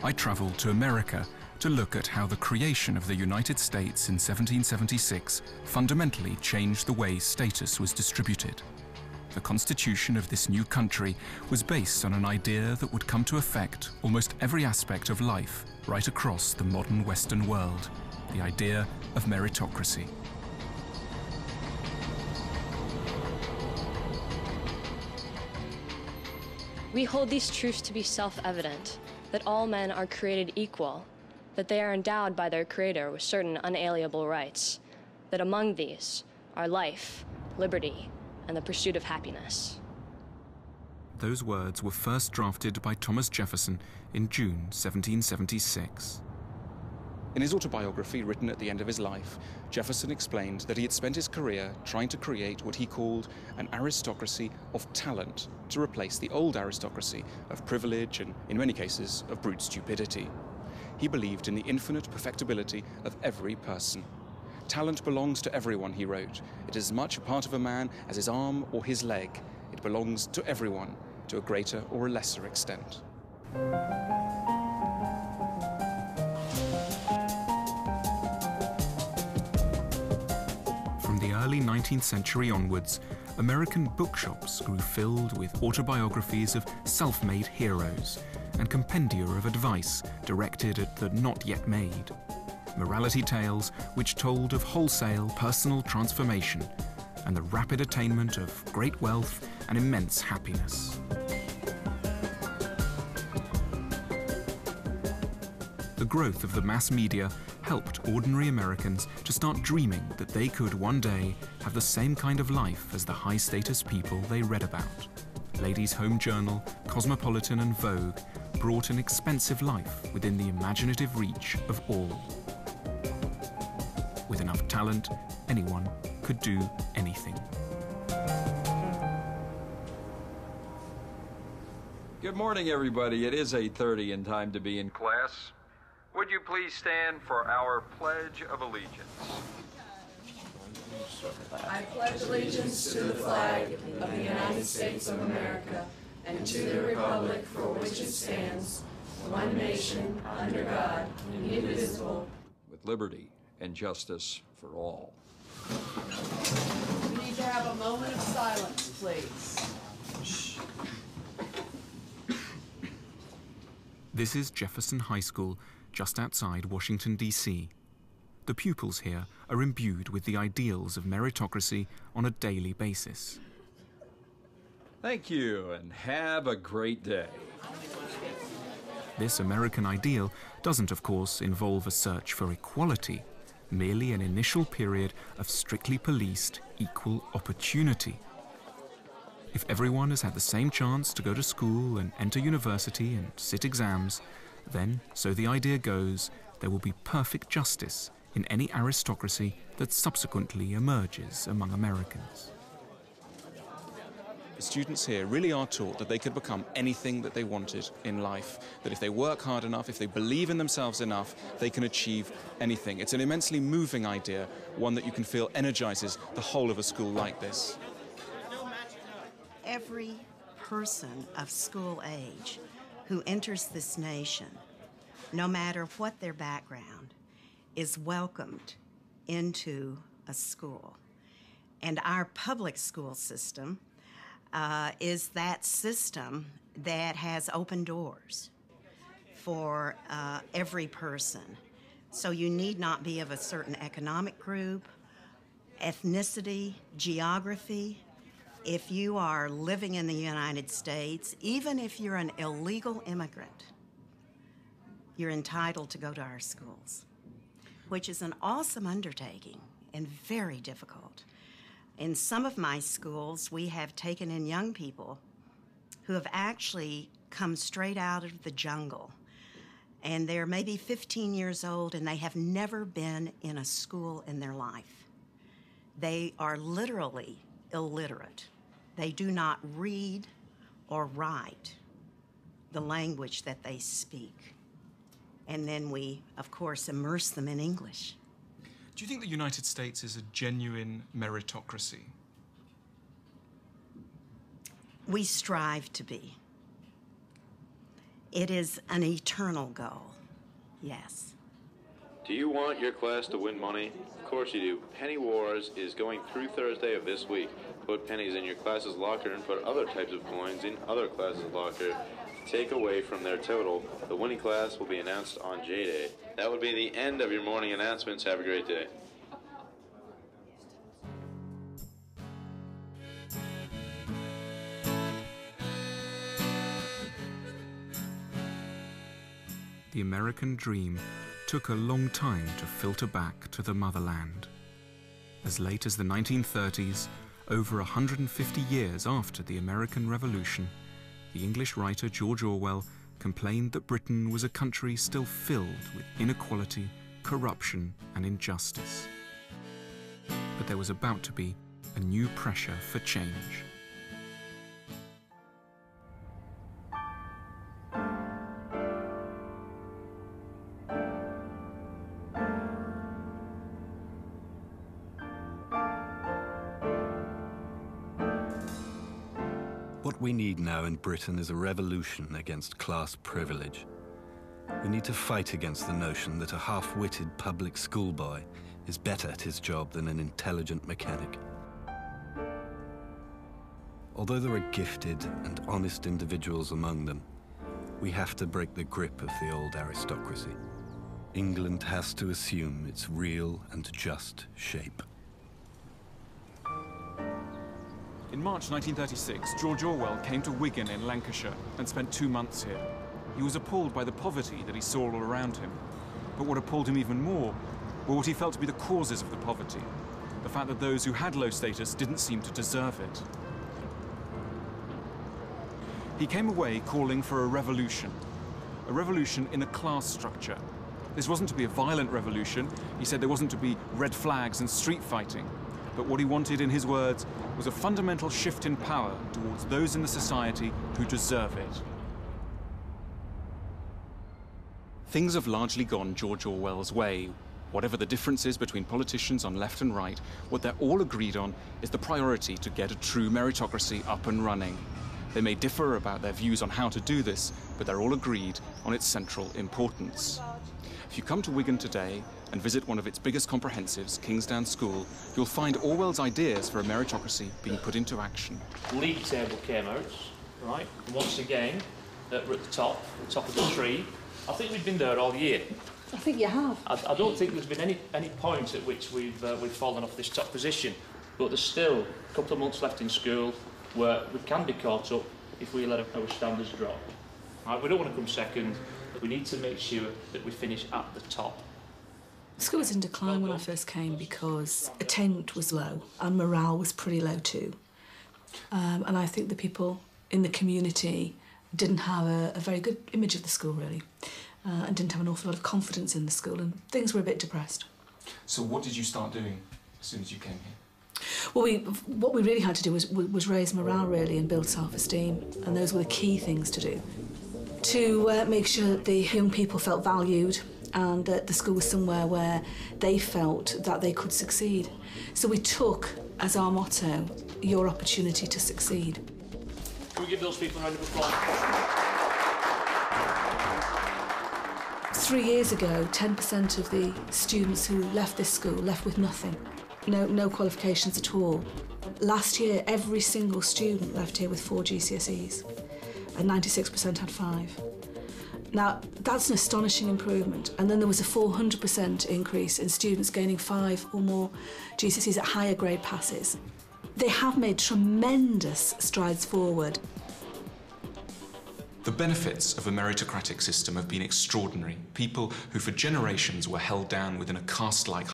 I travelled to America to look at how the creation of the United States in 1776 fundamentally changed the way status was distributed. The constitution of this new country was based on an idea that would come to affect almost every aspect of life right across the modern Western world, the idea of meritocracy. We hold these truths to be self-evident, that all men are created equal, that they are endowed by their Creator with certain unalienable rights, that among these are life, liberty, and the pursuit of happiness. Those words were first drafted by Thomas Jefferson in June 1776. In his autobiography, written at the end of his life, Jefferson explained that he had spent his career trying to create what he called an aristocracy of talent to replace the old aristocracy of privilege and, in many cases, of brute stupidity. He believed in the infinite perfectibility of every person. Talent belongs to everyone, he wrote. It is as much a part of a man as his arm or his leg. It belongs to everyone, to a greater or a lesser extent. From the early 19th century onwards, American bookshops grew filled with autobiographies of self-made heroes and compendia of advice directed at the not yet made. Morality tales which told of wholesale personal transformation and the rapid attainment of great wealth and immense happiness. The growth of the mass media helped ordinary Americans to start dreaming that they could one day have the same kind of life as the high-status people they read about. Ladies' Home Journal, Cosmopolitan and Vogue brought an expensive life within the imaginative reach of all. With enough talent, anyone could do anything. Good morning, everybody. It is 8:30 and time to be in class. Would you please stand for our Pledge of Allegiance? I pledge allegiance to the flag of the United States of America and to the republic for which it stands, one nation, under God, indivisible, With liberty and justice for all. We need to have a moment of silence, please. This is Jefferson High School, just outside Washington, D.C. The pupils here are imbued with the ideals of meritocracy on a daily basis. Thank you, and have a great day. This American ideal doesn't, of course, involve a search for equality, merely an initial period of strictly policed equal opportunity. If everyone has had the same chance to go to school and enter university and sit exams, then, so the idea goes, there will be perfect justice in any aristocracy that subsequently emerges among Americans. The students here really are taught that they could become anything that they wanted in life, that if they work hard enough, if they believe in themselves enough, they can achieve anything. It's an immensely moving idea, one that you can feel energizes the whole of a school like this. Every person of school age who enters this nation, no matter what their background, is welcomed into a school. And our public school system is that system that has open doors for every person. So you need not be of a certain economic group, ethnicity, geography. If you are living in the United States, even if you're an illegal immigrant, you're entitled to go to our schools, which is an awesome undertaking and very difficult. In some of my schools, we have taken in young people who have actually come straight out of the jungle, and they're maybe 15 years old and they have never been in a school in their life. They are literally illiterate. They do not read or write the language that they speak. And then we, of course, immerse them in English. Do you think the United States is a genuine meritocracy? We strive to be. It is an eternal goal, yes. Do you want your class to win money? Of course you do. Penny Wars is going through Thursday of this week. Put pennies in your class's locker and put other types of coins in other classes' locker to take away from their total. The winning class will be announced on J-Day. That would be the end of your morning announcements. Have a great day. The American dream took a long time to filter back to the motherland. As late as the 1930s, over 150 years after the American Revolution, the English writer George Orwell complained that Britain was a country still filled with inequality, corruption, and injustice. But there was about to be a new pressure for change. What we need now in Britain is a revolution against class privilege. We need to fight against the notion that a half-witted public schoolboy is better at his job than an intelligent mechanic. Although there are gifted and honest individuals among them, we have to break the grip of the old aristocracy. England has to assume its real and just shape. In March 1936, George Orwell came to Wigan in Lancashire and spent 2 months here. He was appalled by the poverty that he saw all around him. But what appalled him even more were what he felt to be the causes of the poverty. The fact that those who had low status didn't seem to deserve it. He came away calling for a revolution in a class structure. This wasn't to be a violent revolution. He said there wasn't to be red flags and street fighting. But what he wanted, in his words, was a fundamental shift in power towards those in the society who deserve it. Things have largely gone George Orwell's way. Whatever the differences between politicians on left and right, what they're all agreed on is the priority to get a true meritocracy up and running. They may differ about their views on how to do this, but they're all agreed on its central importance. If you come to Wigan today and visit one of its biggest comprehensives, Kingsdown School, you'll find Orwell's ideas for a meritocracy being put into action. League table came out, right? And once again, we're at the top of the tree. I think we've been there all year. I think you have. I don't think there's been any point at which we've fallen off this top position, but there's still a couple of months left in school where we can be caught up if we let our standards drop. Right? We don't want to come second. We need to make sure that we finish at the top. The school was in decline when I first came because attainment was low and morale was pretty low too. And I think the people in the community didn't have a very good image of the school, really, and didn't have an awful lot of confidence in the school, and things were a bit depressed. So what did you start doing as soon as you came here? Well, what we really had to do was raise morale, really, and build self-esteem, and those were the key things to do. To make sure that the young people felt valued and that the school was somewhere where they felt that they could succeed. So we took as our motto, your opportunity to succeed. Can we give those people a round of applause? 3 years ago, 10% of the students who left this school left with nothing, no qualifications at all. Last year, every single student left here with 4 GCSEs, and 96% had 5. Now, that's an astonishing improvement. And then there was a 400% increase in students gaining 5 or more GCSEs at higher grade passes. They have made tremendous strides forward. The benefits of a meritocratic system have been extraordinary. People who for generations were held down within a caste-like